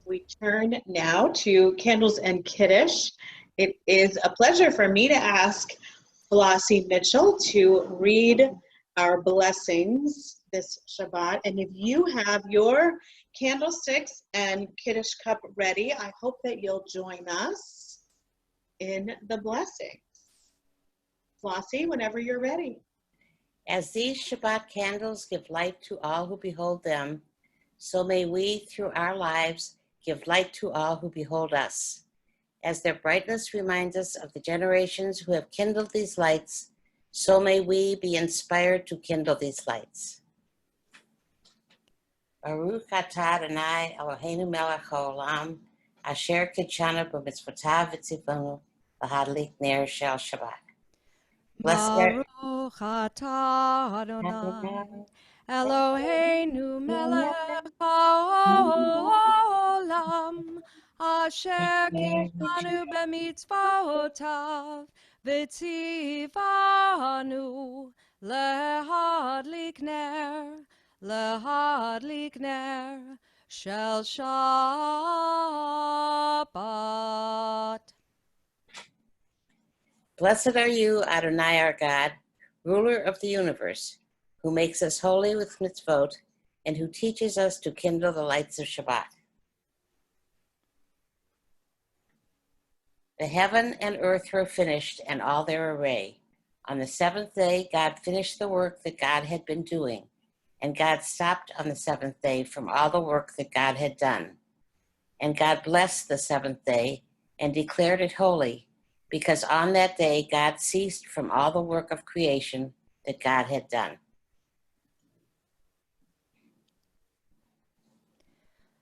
We turn now to Candles and Kiddush. It is a pleasure for me to ask Flossie Mitchell to read our blessings this Shabbat. And if you have your candlesticks and Kiddush cup ready, I hope that you'll join us in the blessings. Flossie, whenever you're ready. As these Shabbat candles give light to all who behold them, so may we, through our lives, give light to all who behold us. As their brightness reminds us of the generations who have kindled these lights, so may we be inspired to kindle these lights. Baruch atah Adonai Eloheinu melech haolam, asher kitshanu b'mitzvotav v'tzivonu l'hadlik ner shel Shabbat. Baruch atah Adonai Eloheinu melech haolam, asher kitshanu b'mitzvotav v'tzivanu l'hadlik ner shel Shabbat. Blessed are you, Adonai our God, ruler of the universe, who makes us holy with mitzvot, and who teaches us to kindle the lights of Shabbat. The heaven and earth were finished, and all their array. On the seventh day, God finished the work that God had been doing, and God stopped on the seventh day from all the work that God had done. And God blessed the seventh day and declared it holy, because on that day God ceased from all the work of creation that God had done.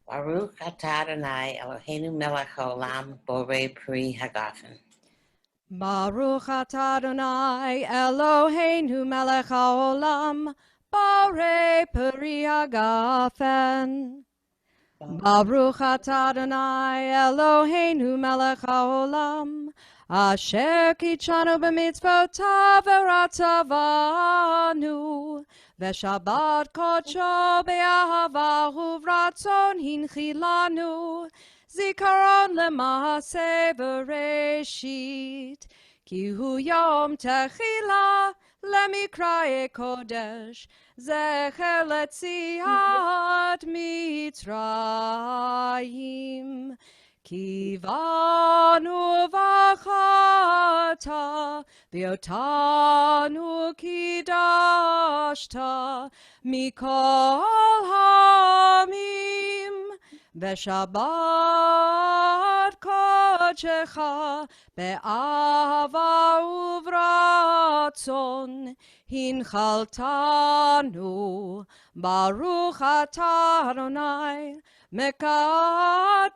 Baruch atah Adonai Eloheinu melech haolam borei pri hagafen. Baruch atah Adonai Eloheinu melech haolam borei pri hagafen. Baruch atah Adonai Eloheinu melech haolam asher kitshanu b'mitzvotav v'ratzavanu v'shabbat kodsho be'ahava uvratzon hinchilanu zikaron lema'aseh v'reshit ki hu yom techila lemikraye kodesh zecher letziat mitzrayim Kivanu v'chata v'yotanu kidashta mikol hamim v'shabbat kodshecha be'ahava uvratzon hinchaltanu Baruch atah Adonai Mekadesh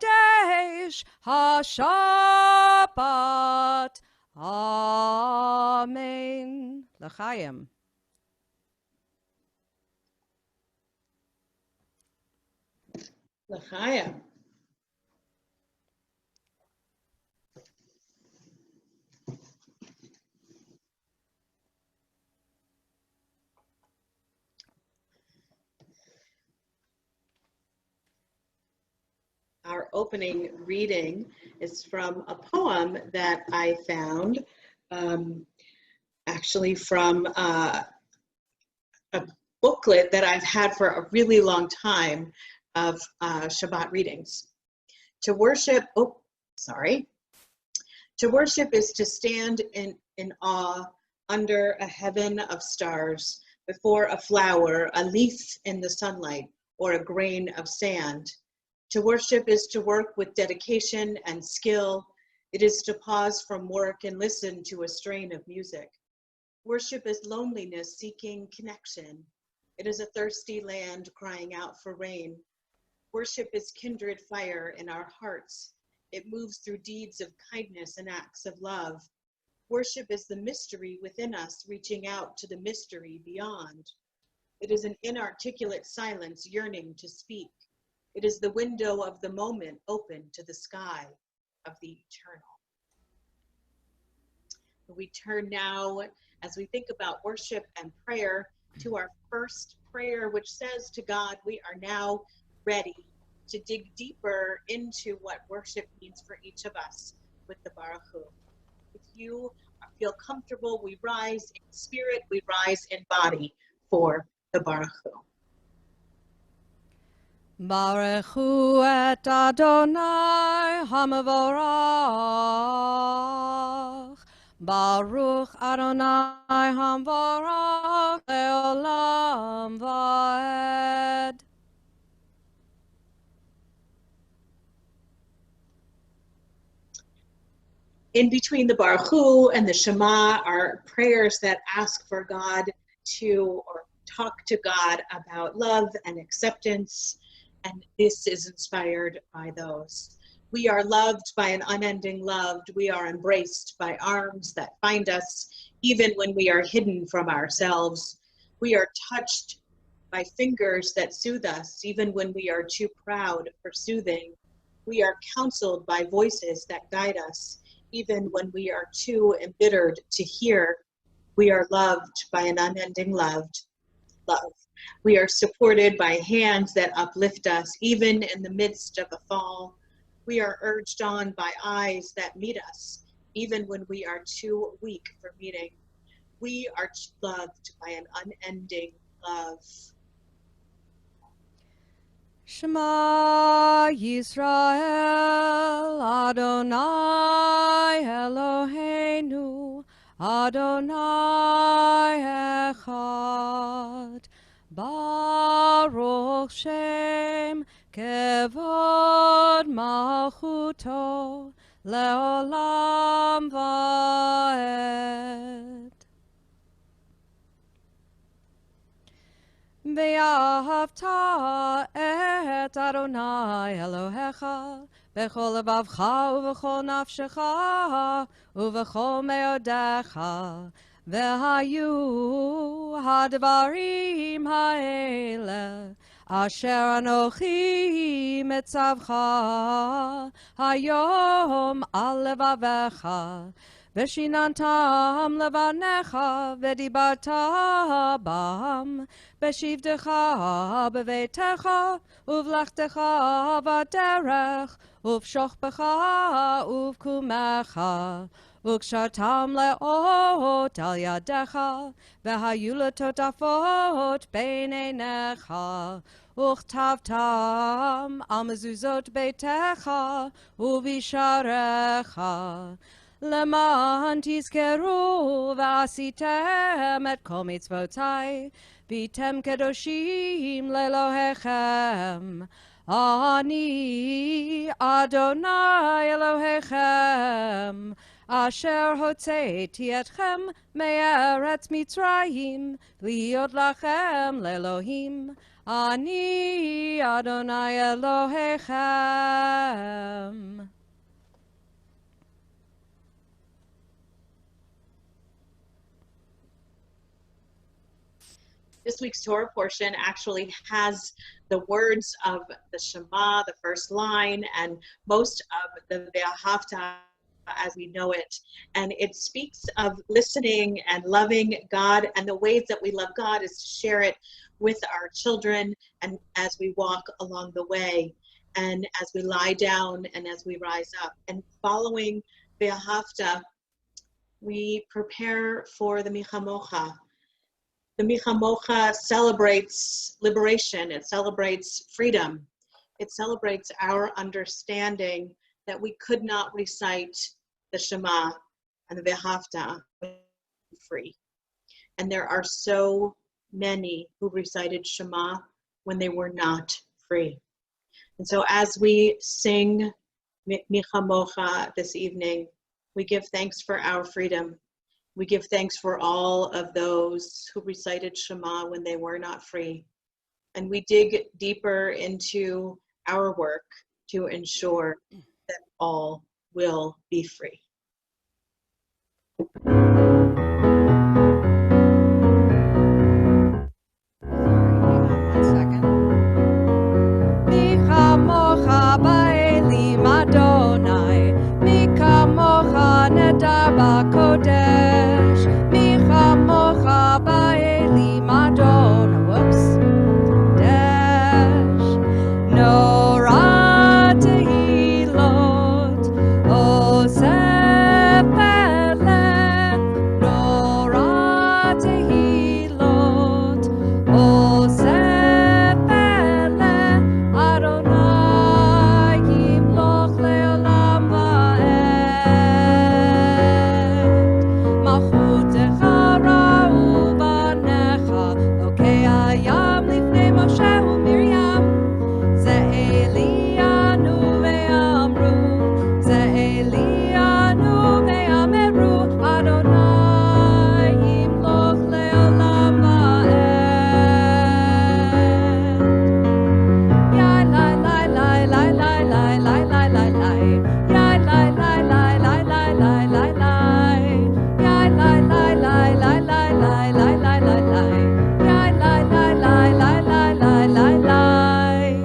HaShabbat Amen. L'chaim. L'chaim. Our opening reading is from a poem that I found, actually from a booklet that I've had for a really long time of Shabbat readings. To worship is to stand in awe under a heaven of stars, before a flower, a leaf in the sunlight, or a grain of sand. To worship is to work with dedication and skill. It is to pause from work and listen to a strain of music. Worship is loneliness seeking connection. It is a thirsty land crying out for rain. Worship is kindred fire in our hearts. It moves through deeds of kindness and acts of love. Worship is the mystery within us reaching out to the mystery beyond. It is an inarticulate silence yearning to speak. It is the window of the moment open to the sky of the eternal. We turn now, as we think about worship and prayer, to our first prayer, which says to God, we are now ready to dig deeper into what worship means for each of us with the Baruch Hu. If you feel comfortable, we rise in spirit, we rise in body for the Baruch Hu. Baruch Hu et Adonai Hamavorach. Baruch Adonai Hamavorach Leolam Vaed. In between the Baruch Hu and the Shema are prayers that ask for God to, or talk to God about love and acceptance, and this is inspired by those. We are loved by an unending love. We are embraced by arms that find us, even when we are hidden from ourselves. We are touched by fingers that soothe us, even when we are too proud for soothing. We are counseled by voices that guide us, even when we are too embittered to hear. We are loved by an unending love. We are supported by hands that uplift us, even in the midst of a fall. We are urged on by eyes that meet us, even when we are too weak for meeting. We are loved by an unending love. Shema Yisrael Adonai Eloheinu Adonai Echad. Baruch Shem Kevod Malchuto Leolam Vaed. ואהבת את אדוני אלוהיך בכל לבבך ובכל נפשך ובכל מאודיך והיו הדברים האלה אשר אנוכי מצווך היום על לבביך ושיננתם לבניך ודיברת בם בשבתך בביתך ובלכתך בדרך ובשוכבך ובקומך וקשרתם לאות על ידיך והיו לטוטפות בין עיניך וכתבתם על מזוזות ביתך ובשעריך למען תזכרו ועשיתם את כל מצוותי והייתם קדושים לאלוהיכם. אני אדוני אלוהיכם אשר הוצאתי אתכם מארץ מצרים להיות לכם לאלוהים. אני אדוני אלוהיכם. This week's Torah portion actually has the words of the Shema, the first line, and most of the Ve'ahavta as we know it. And it speaks of listening and loving God, and the ways that we love God is to share it with our children and as we walk along the way, and as we lie down and as we rise up. And following Ve'ahavta, we prepare for the Michamocha. The Michamocha celebrates liberation. It celebrates freedom. It celebrates our understanding that we could not recite the Shema and the Ve'ahavta free. And there are so many who recited Shema when they were not free. And so as we sing Michamocha this evening, we give thanks for our freedom. We give thanks for all of those who recited Shema when they were not free. And we dig deeper into our work to ensure that all will be free. One second. Mi chamocha ba'elim Adonai, mi kamocha nedar b'kodesh, mi chamocha ba'elim Adonai. Whoops. Dash. Nora tehilot, osef pelech. Nora tehilot, osef pelech. Adonai yimloch le'olam va'ed. Malchutecha ra'u banecha, lokei hayam lifnei Moshe u'Miriam. Ze Elianu ve'amru, ze Elianu ve'ameru, Adonai yimloch le'olam va'ed. Yai lai lai lai lai lai lai lai lai lai lai. Yai lai lai lai lai lai lai lai lai. Yai lai lai lai lai lai lai lai lai lai lai. Yai lai lai lai lai lai lai lai lai.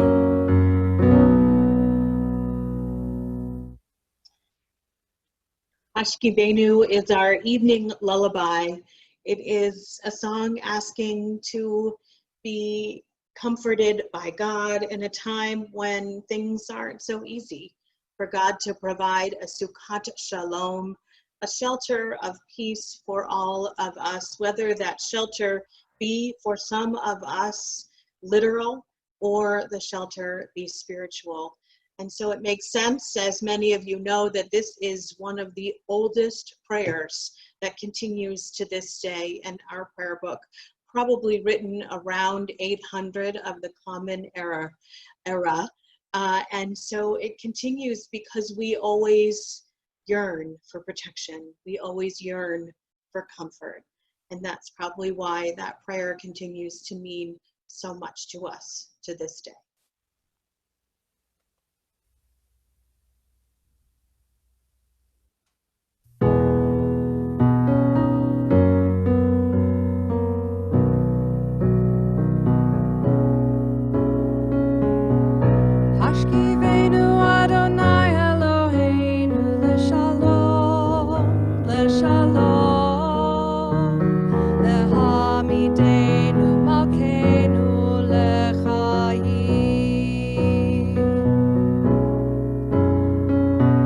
Ashkivenu is our evening lullaby. It is a song asking to be comforted by God in a time when things aren't so easy, for God to provide a Sukkot Shalom, a shelter of peace for all of us, whether that shelter be for some of us literal or the shelter be spiritual. And so it makes sense, as many of you know, that this is one of the oldest prayers that continues to this day in our prayer book, probably written around 800 of the Common Era. And so it continues because we always yearn for protection. We always yearn for comfort. And that's probably why that prayer continues to mean so much to us to this day. Hashkivenu Adonai Eloheinu l'shalom, l'shalom. Lehamidenu malkeinu l'chayim.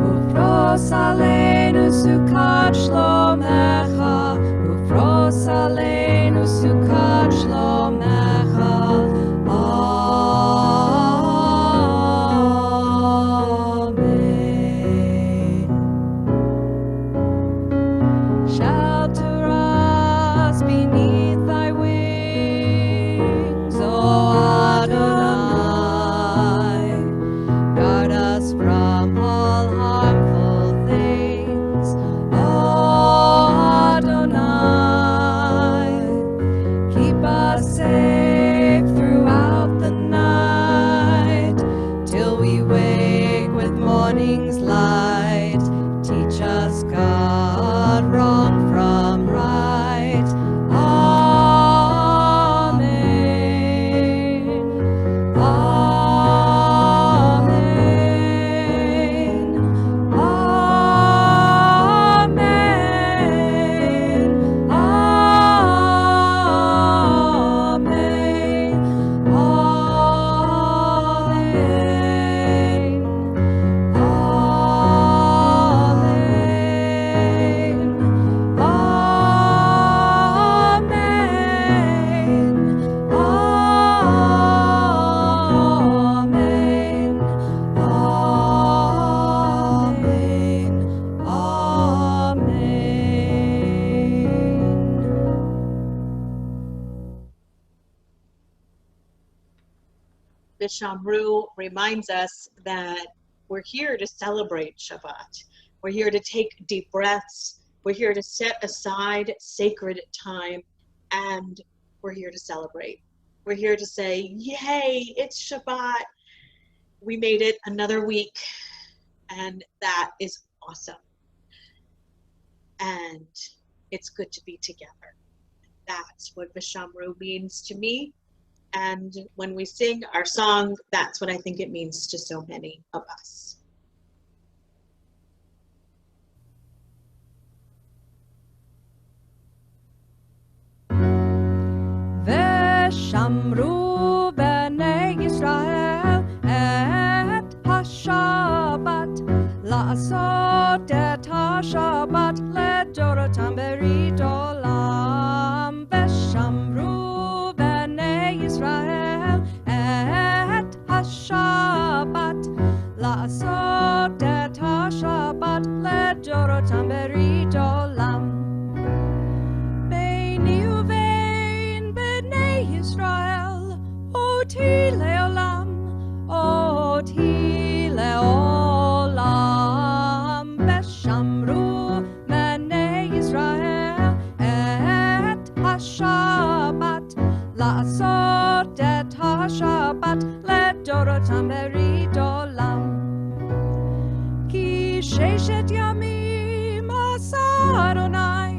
Ufros aleinu sukkot shlomecha, ufros aleinu sukkot shlomecha. Amen. Shelter us beneath thy wings, O Adonai. Guard us from all harmful things, O Adonai. Keep us safe throughout the night, till we wake with morning's light. Teach us, God, wrong from right. Bishamru reminds us that we're here to celebrate Shabbat. We're here to take deep breaths. We're here to set aside sacred time, and we're here to celebrate. We're here to say, yay, it's Shabbat. We made it another week, and that is awesome. And it's good to be together. That's what Vishamru means to me. And when we sing our song, that's what I think it means to so many of us. ושמרו בני ישראל את השבת, לעשות את השבת לדורותם ברית עולם. ושמרו בני ישראל את השבת, לעשות את השבת לדורותם ברית עולם. Israel, oti leolam, oti leolam. Beshamru bnei Israel et hashabat, לעשות את השבת לדורותם ברית עולם. כי ששת ימים עשה אדוני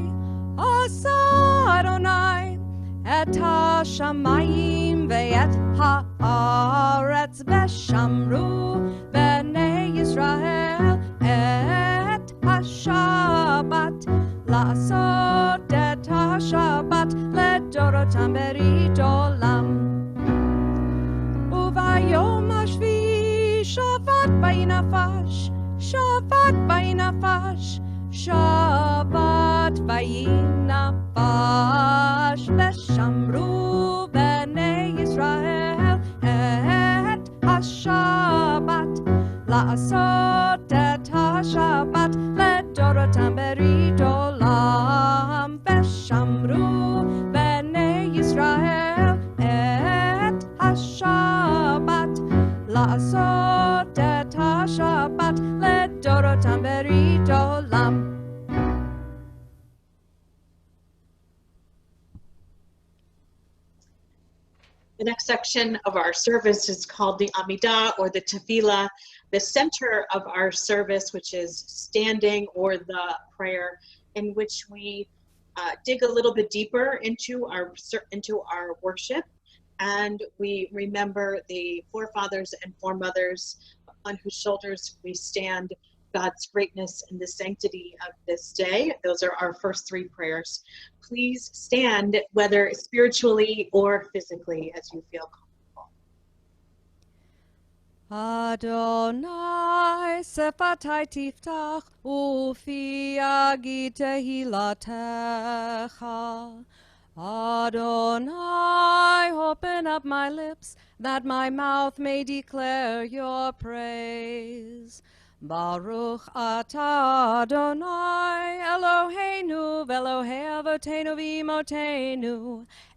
את השמיים ואת הארץ, ושמרו בני ישראל את השבת, לעשות את השבת לדורותם ברית עולם. וביום השביעי שבת בי נפש, שבת בי נפש, שבת בי נפש. ושמרו בני ישראל את השבת, לעשות את השבת לדורותם ברית עולם. ושמרו בני ישראל את השבת, לעשות את השבת לדורותם ברית עולם. The next section of our service is called the Amidah, or the Tefillah, the center of our service, which is standing, or the prayer, in which we dig a little bit deeper into our worship, and we remember the forefathers and foremothers on whose shoulders we stand, God's greatness and the sanctity of this day. Those are our first three prayers. Please stand, whether spiritually or physically, as you feel comfortable. Adonai sefatai tiftach ufi yagid tehilatecha. Adonai, open up my lips, that my mouth may declare your praise. Baruch atah Adonai, Eloheinu, v'Elohei avotenu v'imotenu,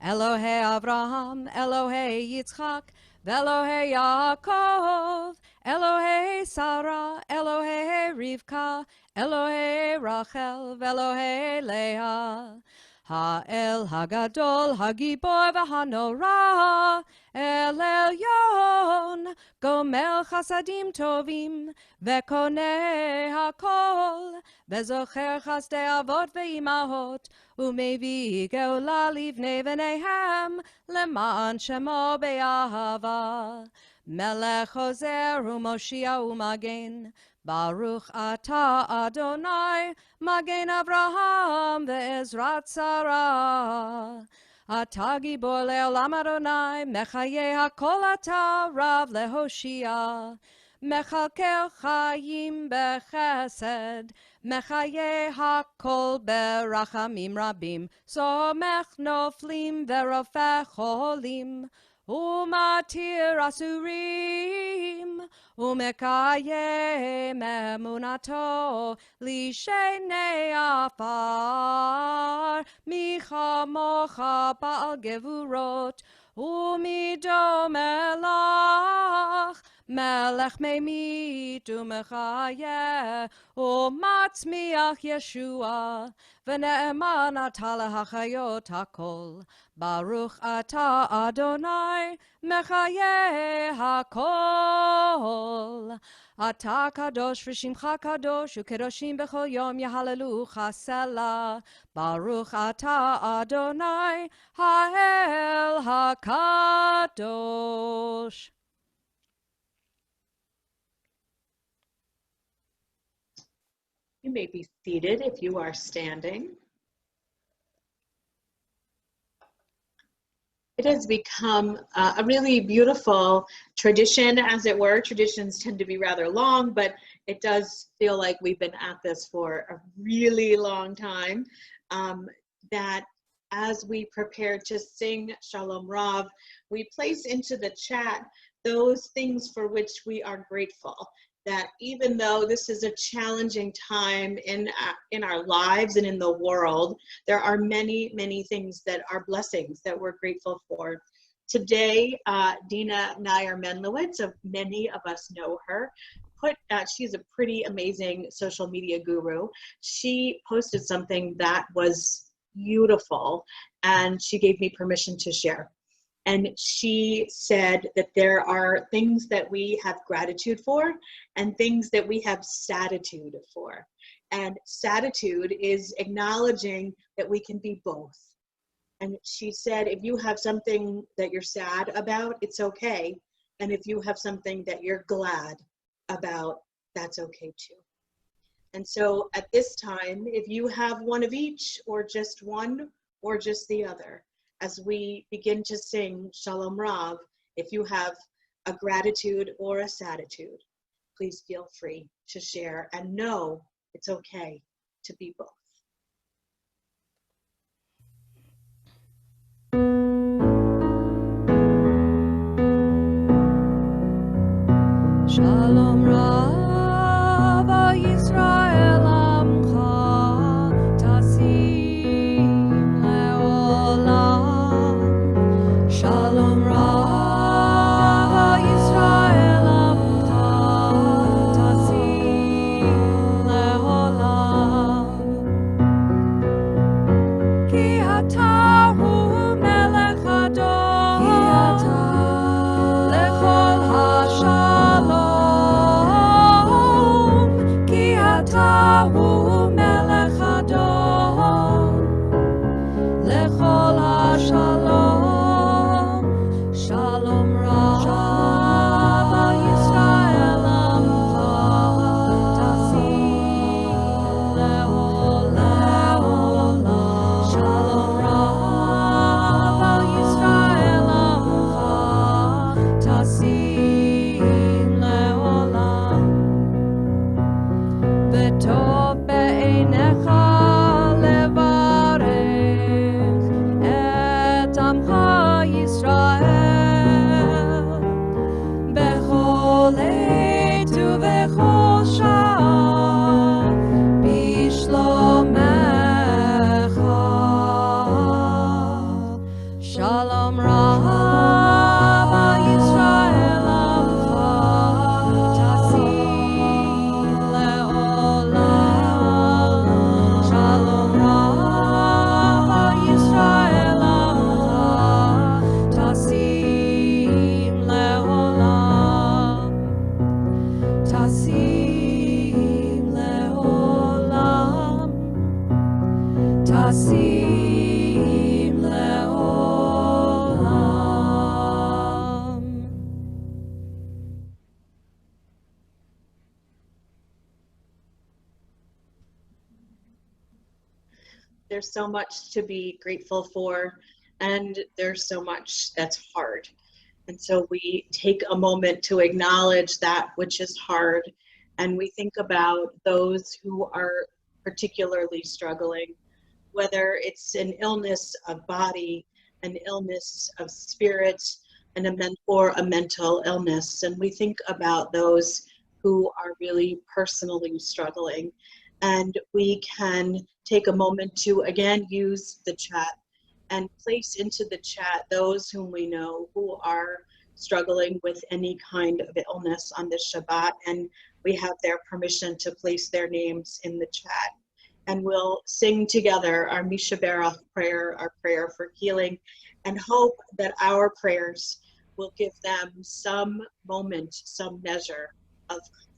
Elohei Avraham, Elohei Yitzchak, v'Elohei Yaakov, Elohei Sarah, Elohei Rivka, Elohei Rachel, v'Elohei Leah. Ha'el hagadol, hagibor v'hanora, El Elyon, gomel chasadim tovim, vekoneh hakol, vezocher chasdei avot ve'imahot, umevi geola livnei v'neihem, leman shemo be'ahava. Melech hozer u'moshia u'magen, Baruch atah Adonai, Magen Avraham ve'ezrat Sarah. Atah gibor le'olam Adonai, Mechaye hakol atah Rav lehoshia. Mechalkel chayim bechesed, Mechaye hakol berachamim rabim, Somech noflim ve'rofeh cholim. Umatir asurim, umekayem emunato, lishenei afar, micha mocha ba'al gevurot, umido melach, melech memit umechayeh, umatzmiach Yeshua, v'ne'eman ata lahachayot hakol. Baruch ata Adonai, mechayeh hakol. Ata kadosh v'shimcha kadosh, ukedoshim b'chol yom yahalelucha selah. Baruch ata Adonai, ha'el hakadosh. You may be seated if you are standing. It has become a really beautiful tradition, as it were. Traditions tend to be rather long, but it does feel like we've been at this for a really long time. That as we prepare to sing Shalom Rav, we place into the chat those things for which we are grateful. That even though this is a challenging time in our lives and in the world, there are many, many things that are blessings that we're grateful for. Today, Dina Nair Menlowitz, many of us know her, she's a pretty amazing social media guru. She posted something that was beautiful, and she gave me permission to share. And she said that there are things that we have gratitude for and things that we have satitude for. And satitude is acknowledging that we can be both. And she said, if you have something that you're sad about, it's okay. And if you have something that you're glad about, that's okay too. And so at this time, if you have one of each, or just one, or just the other, as we begin to sing Shalom Rav, if you have a gratitude or a satitude, please feel free to share and know it's okay to be both. Shalom Rav Yisrael Amcha Tasim Leolam. Shalom Rav Yisrael Amcha Tasim Leolam. Ki ata hu melech hador, ki ata lechol hashalom, ki ata hu melech hador, lechol hashalom. Shalom Rav Yisrael Amcha Tasim Leolam. Shalom Rav Yisrael Amcha Tasim Leolam. V'tov be'einecha levarech et amcha Yisrael bechol עת ובכל שעה בשלומך. Shalom Rav Yisrael Amcha Tasim Leolam. Shalom Rav Yisrael Amcha Tasim Leolam. Tasim Leolam. Tasim Leolam. There's so much to be grateful for, and there's so much that's hard. And so we take a moment to acknowledge that which is hard, and we think about those who are particularly struggling, whether it's an illness of body, an illness of spirit, or a mental illness. And we think about those who are really personally struggling. And we can take a moment to, again, use the chat and place into the chat those whom we know who are struggling with any kind of illness on this Shabbat, and we have their permission to place their names in the chat. And we'll sing together our Misha Berach prayer, our prayer for healing, and hope that our prayers will give them some moment, some measure of comfort.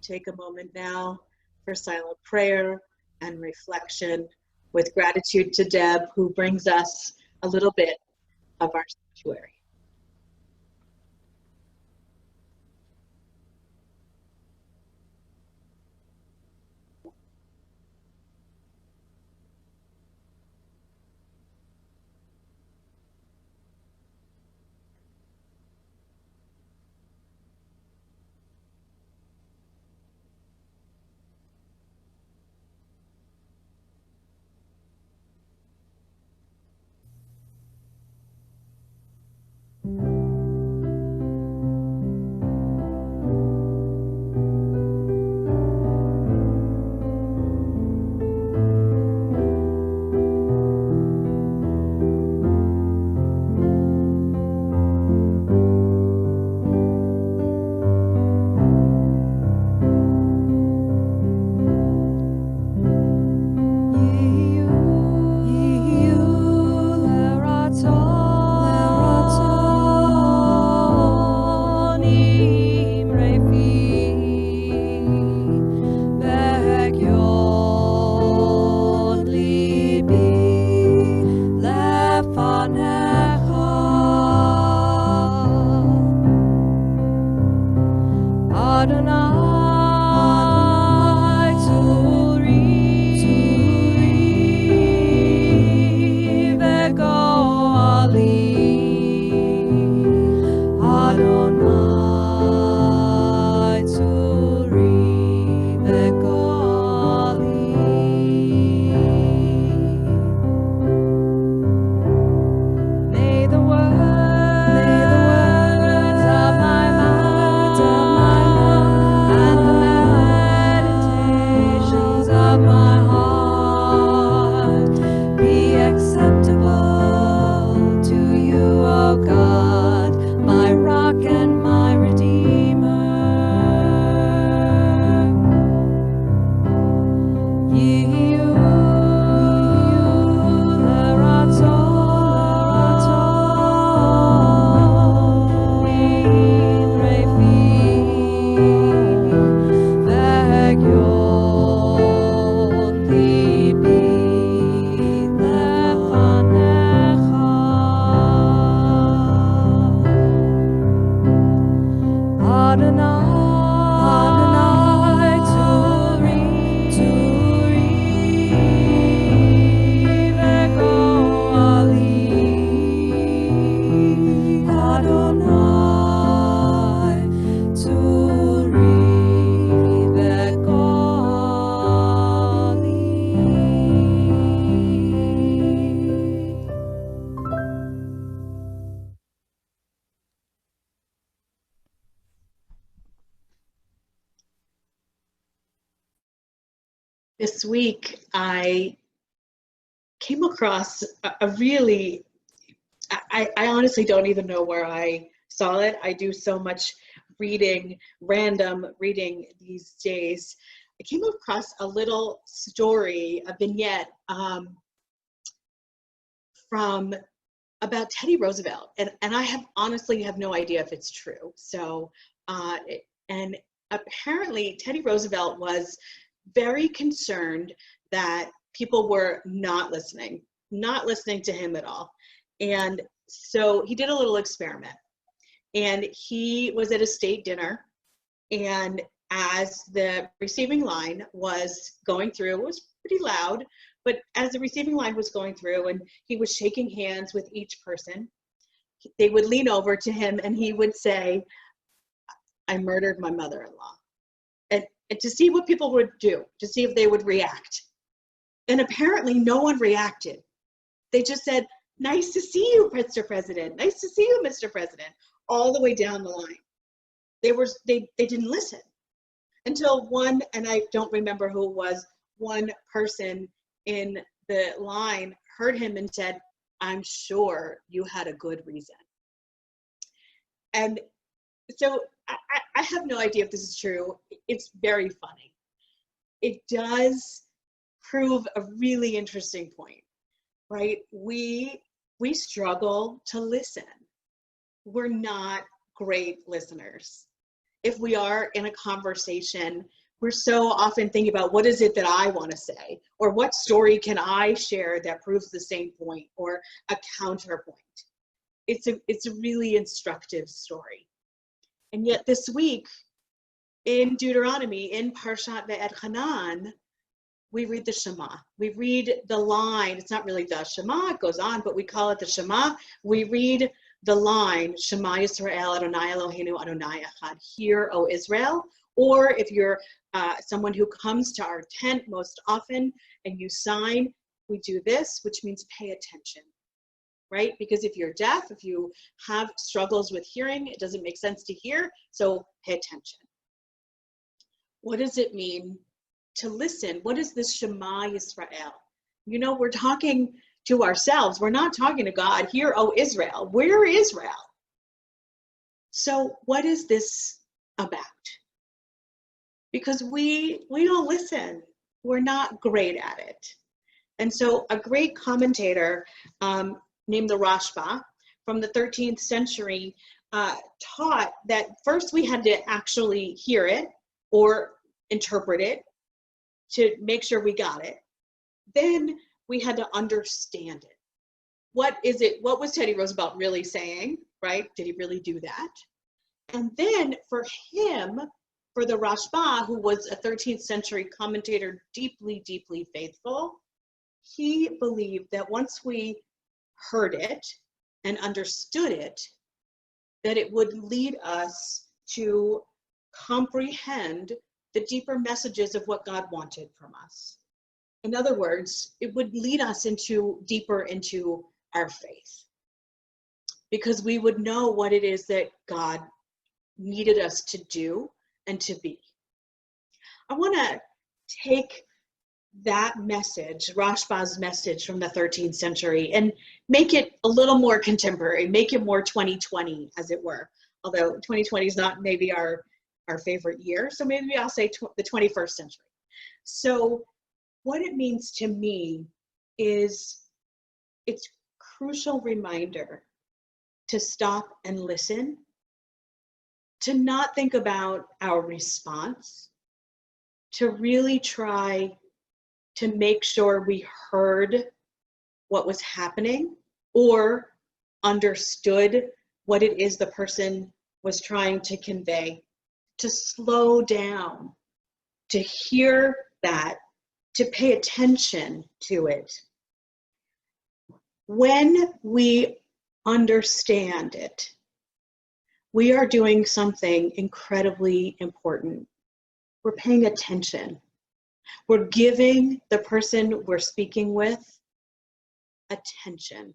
Take a moment now for silent prayer and reflection with gratitude to Deb, who brings us a little bit of our sanctuary. this week I came across a really, I honestly don't even know where I saw it. I do so much reading, random reading these days. I came across a little story, a vignette from about Teddy Roosevelt, and I honestly have no idea if it's true. So, and apparently Teddy Roosevelt was very concerned that people were not listening to him at all. And so he did a little experiment, and he was at a state dinner, and as the receiving line was going through, it was pretty loud, but as the receiving line was going through and he was shaking hands with each person, they would lean over to him and he would say, "I murdered my mother-in-law." And to see what people would do, to see if they would react. And apparently no one reacted. They just said, "Nice to see you, Mr. President. Nice to see you, Mr. President," all the way down the line. They didn't listen until one, and I don't remember who it was, one person in the line heard him and said, "I'm sure you had a good reason." And so I have no idea if this is true. It's very funny. It does prove a really interesting point, right? We struggle to listen. We're not great listeners. If we are in a conversation, we're so often thinking about what is it that I want to say, or what story can I share that proves the same point, or a counterpoint. It's a really instructive story. And yet this week in Deuteronomy, in Parshat Ve'etchanan, we read the Shema. We read the line. It's not really the Shema, it goes on, but we call it the Shema. We read the line, Shema Yisrael, Adonai Eloheinu, Adonai Echad. Hear, O Israel. Or if you're someone who comes to our tent most often and you sign, we do this, which means pay attention, right? Because if you're deaf, if you have struggles with hearing, it doesn't make sense to hear, so pay attention. What does it mean to listen? What is this Shema Yisrael? You know, we're talking to ourselves. We're not talking to God. Hear, O Israel. We're Israel. So what is this about? Because we don't listen. We're not great at it. And so a great commentator named the Rashba from the 13th century taught that first we had to actually hear it or interpret it to make sure we got it. Then we had to understand it. What is it? What was Teddy Roosevelt really saying, right? Did he really do that? And then for him, for the Rashba, who was a 13th century commentator, deeply, deeply faithful, he believed that once we heard it and understood it, that it would lead us to comprehend the deeper messages of what God wanted from us. In other words, it would lead us deeper into our faith, because we would know what it is that God needed us to do and to be. I want to take that message, Rashba's message from the 13th century, and make it a little more contemporary, make it more 2020, as it were. Although 2020 is not maybe our favorite year, so maybe I'll say the 21st century. So what it means to me is it's a crucial reminder to stop and listen, to not think about our response, to really try to make sure we heard what was happening or understood what it is the person was trying to convey, to slow down, to hear that, to pay attention to it. When we understand it, we are doing something incredibly important. We're paying attention. We're giving the person we're speaking with attention.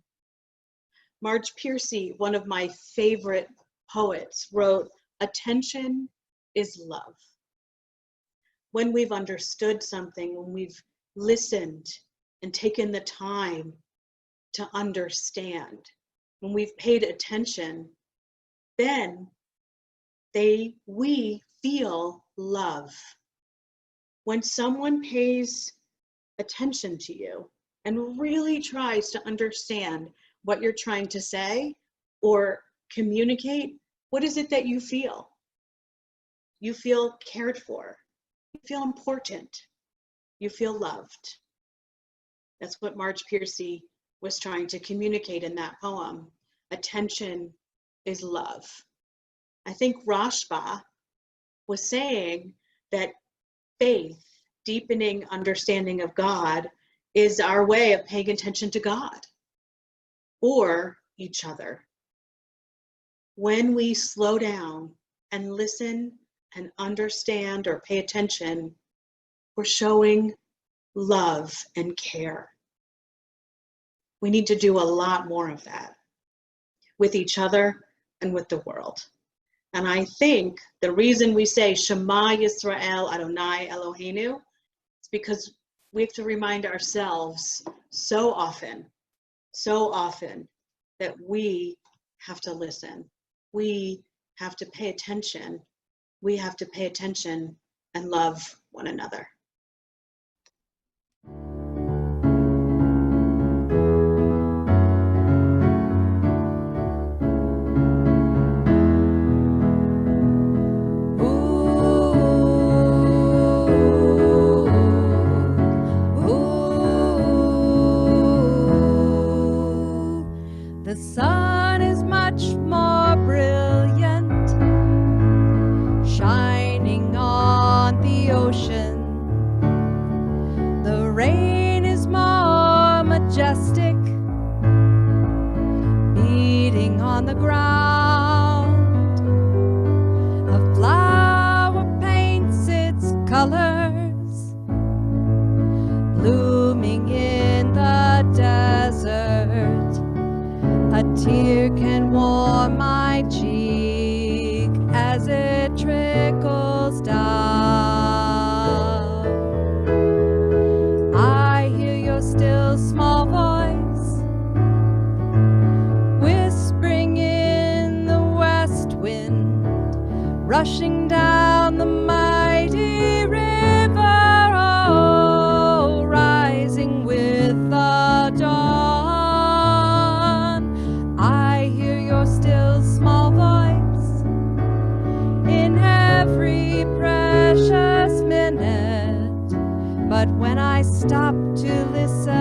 Marge Piercy, one of my favorite poets, wrote, "Attention is love." When we've understood something, when we've listened and taken the time to understand, when we've paid attention, then we feel love. When someone pays attention to you and really tries to understand what you're trying to say or communicate, what is it that you feel? You feel cared for. You feel important. You feel loved. That's what Marge Piercy was trying to communicate in that poem. Attention is love. I think Rashba was saying that faith, deepening understanding of God, is our way of paying attention to God or each other. When we slow down and listen and understand or pay attention, we're showing love and care. We need to do a lot more of that with each other and with the world. And I think the reason we say Shema Yisrael Adonai Eloheinu is because we have to remind ourselves so often that we have to listen. We have to pay attention. We have to pay attention and love one another. The sun is much more brilliant, shining on the ocean. The rain is more majestic, beating on the ground. A flower paints its colors, blooming in the desert. A tear can warm my cheek as it trickles down. I hear your still small voice whispering in the west wind, rushing down the mighty river, oh, rising with the dawn. Still small voice in every precious minute, but when I stop to listen,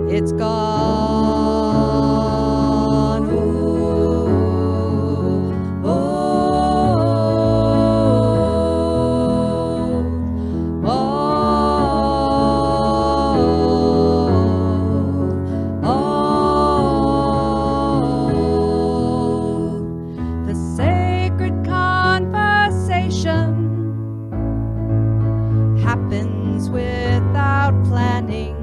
it's gone. Ooh, ooh, oh, oh. Happens without planning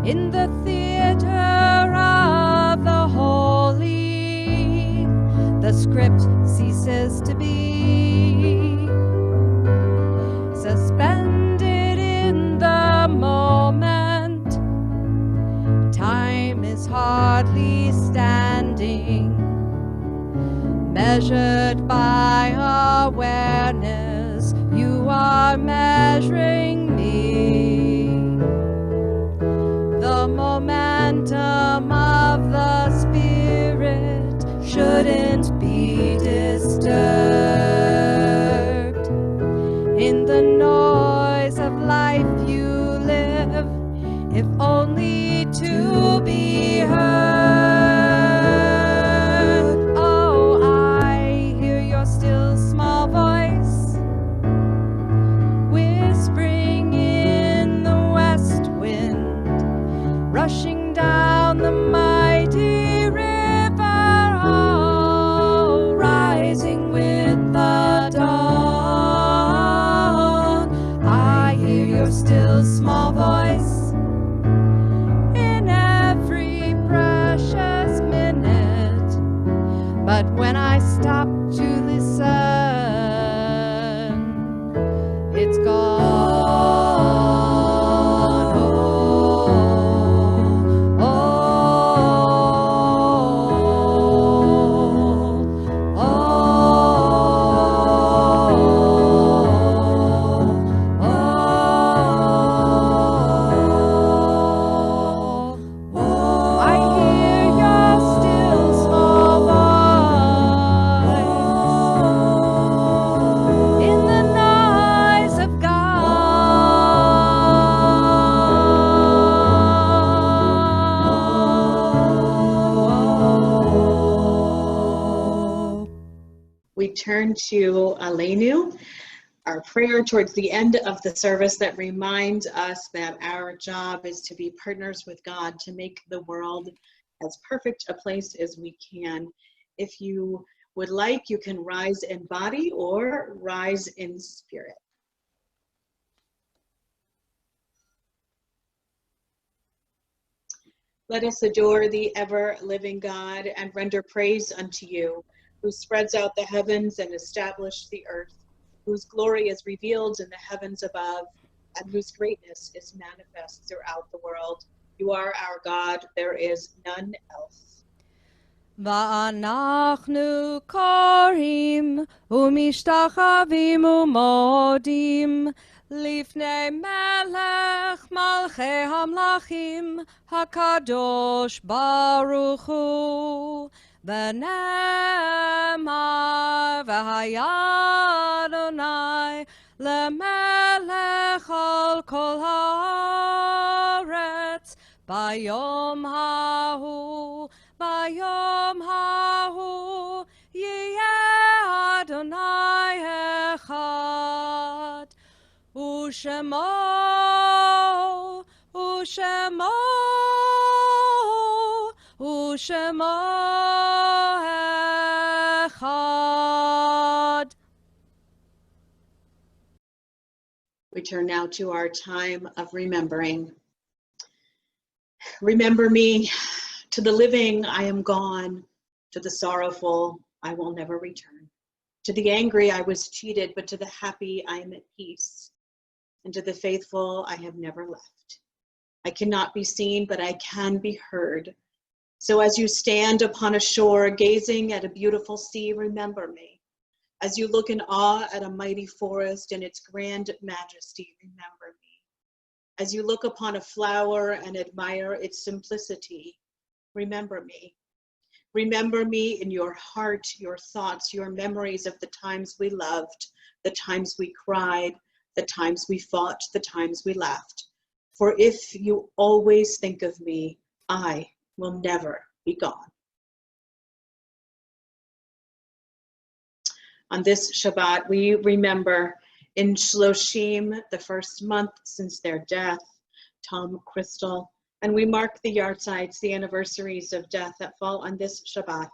in the theater of the holy. The script ceases to be suspended in the moment. Time is hardly standing, measured by awareness. You are measuring me. The momentum of the spirit shouldn't be disturbed. In the noise of life you live, if only to be heard. Oh, I hear your still small voice whispering in the west wind, rushing down the mighty river, oh, rising with the dawn. I hear your still small voice in every precious minute, but when I stop to listen, it's gone. turn to Aleinu, our prayer towards the end of the service that reminds us that our job is to be partners with God to make the world as perfect a place as we can. If you would like, you can rise in body or rise in spirit. Let us adore the ever-living God and render praise unto you, who spreads out the heavens and established the earth, whose glory is revealed in the heavens above, and whose greatness is manifest throughout the world. You are our God, there is none else. ואנחנו קוראים ומשתחווים ומודים לפני מלך מלכי המלכים הקדוש ברוך הוא ונאמר והיה אדוני למלך על כל הארץ ביום ההוא ביום ההוא יהיה אדוני אחד ושמו אחד. We turn now to our time of remembering. Remember me. To the living, I am gone. To the sorrowful, I will never return. To the angry, I was cheated, but to the happy, I am at peace. And to the faithful, I have never left. I cannot be seen, but I can be heard. So as you stand upon a shore, gazing at a beautiful sea, remember me. As you look in awe at a mighty forest and its grand majesty, remember me. As you look upon a flower and admire its simplicity, remember me. Remember me in your heart, your thoughts, your memories of the times we loved, the times we cried, the times we fought, the times we laughed. For if you always think of me, I will never be gone. On this Shabbat, we remember in Shloshim, the first month since their death, Tom Crystal, and we mark the yahrzeits, the anniversaries of death that fall on this Shabbat.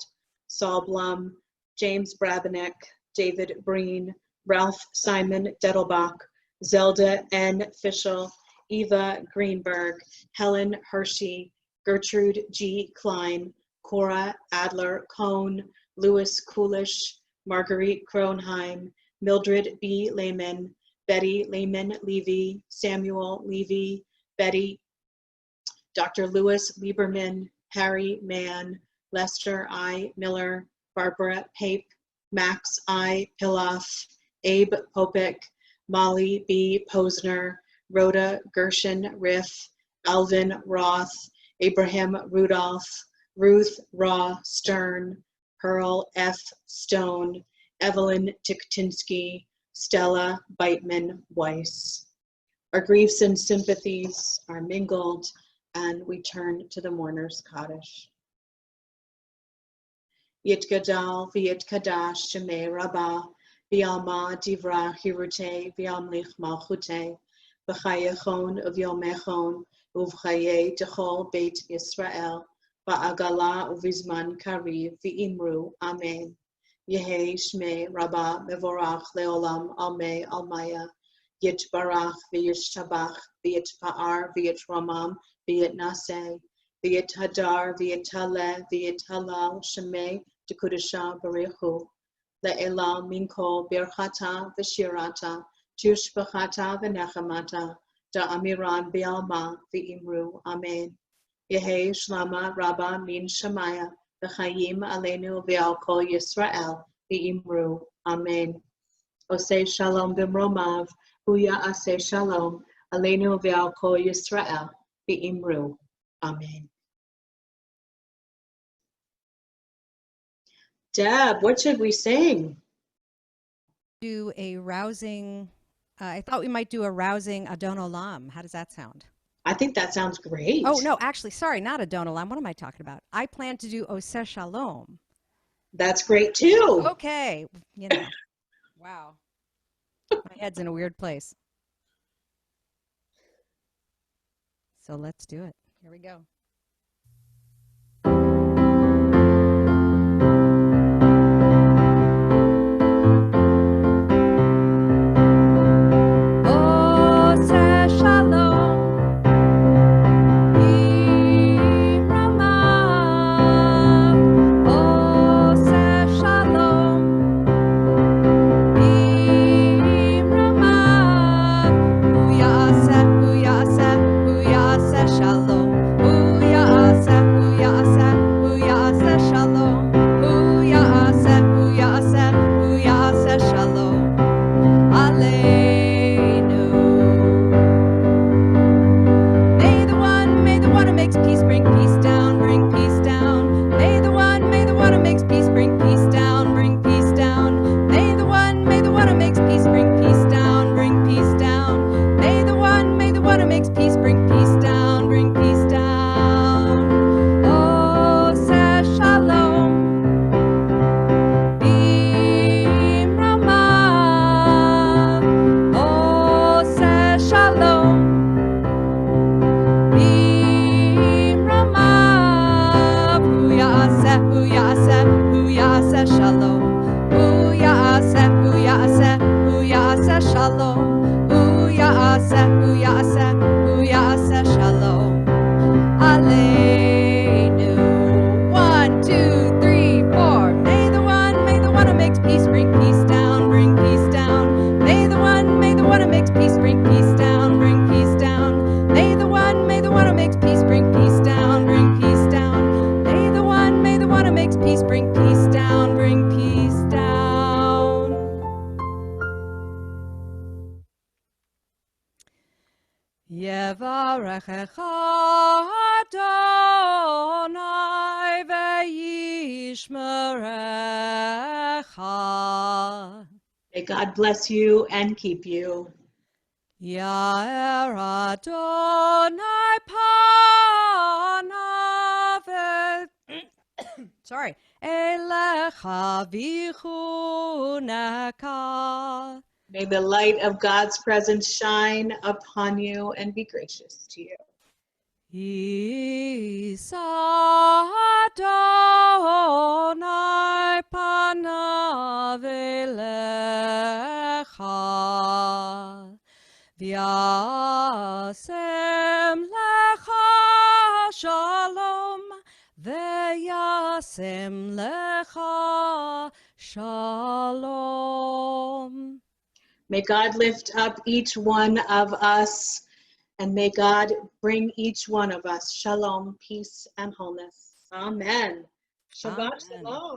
Saul Blum, James Brabenek, David Breen, Ralph Simon Dettelbach, Zelda N. Fischel, Eva Greenberg, Helen Hershey, Gertrude G. Klein, Cora Adler Cohn, Louis Coolish, Marguerite Kronheim, Mildred B. Lehman, Betty Lehman Levy, Samuel Levy, Betty, Dr. Louis Lieberman, Harry Mann, Lester I. Miller, Barbara Pape, Max I. Piloff, Abe Popek, Molly B. Posner, Rhoda Gershon Riff, Alvin Roth, Abraham Rudolph, Ruth Raw Stern, Pearl F. Stone, Evelyn Tiktinsky, Stella Beitman Weiss. Our griefs and sympathies are mingled, and we turn to the mourner's Kaddish. Yitgadal v'yitkadash shemei Rabbah, v'yalma divra hirute v'yamlich malchute, v'chayechon uv'yomechon uv'chaye techol beit Yisrael, v'agala uv'izman kariv v'imru, amen. Yehi shmei Rabbah mevorach leolam almei almaya, yitbarach v'yishtabach v'yitpa'ar v'yitramam v'yitnaseh, v'yithadar v'yitale v'yithalal shemei dekudasha barechu, le'elam minko birchata v'shirata, tushbachata v'nechamata, da'amiran b'alma v'imru, amen. Yehi shlama Rabbah min Shemaya, v'chayim aleinu v'al kol Yisrael v'imru, amen. Oseh shalom b'mromav, hu ya'aseh shalom, aleinu v'al kol Yisrael v'imru, amen. Deb, what should we sing? Do a rousing, I thought we might do a rousing Adon Olam. How does that sound? I think that sounds great. Oh, no, actually, sorry, not Adon Olam. What am I talking about? I plan to do Oseh Shalom. That's great too. Okay. You know, wow. My head's in a weird place. So let's do it. Here we go. Yevarechecha Adonai ve'yishmerecha. May God bless you and keep you. Ya'er Adonai panav sorry, elecha v'chuneka. May the light of God's presence shine upon you and be gracious to you. Yisa Adonai panav elecha, v'yasem lecha shalom, v'yasem lecha shalom. May God lift up each one of us, and may God bring each one of us shalom, peace, and wholeness. Amen. Shabbat Amen. shalom.